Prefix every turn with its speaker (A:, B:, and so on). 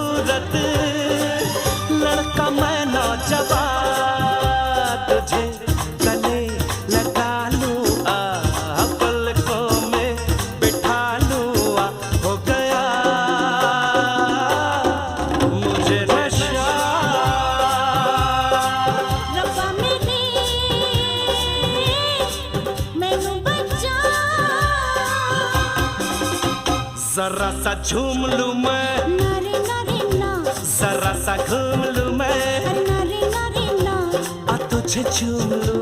A: खूबसूरत लड़का मैं नौजवान, तुझे गले लगा लूं पलकों में बिठा लूं हो गया मुझे नशा।
B: रब्बा मेरे मैनू बचा,
A: जरा सा झूम लूं मैं,
B: नारे नारे ना,
A: जरा सा घूम लूं मैं,
B: नारे नारे ना,
A: तुझे झूम लूं।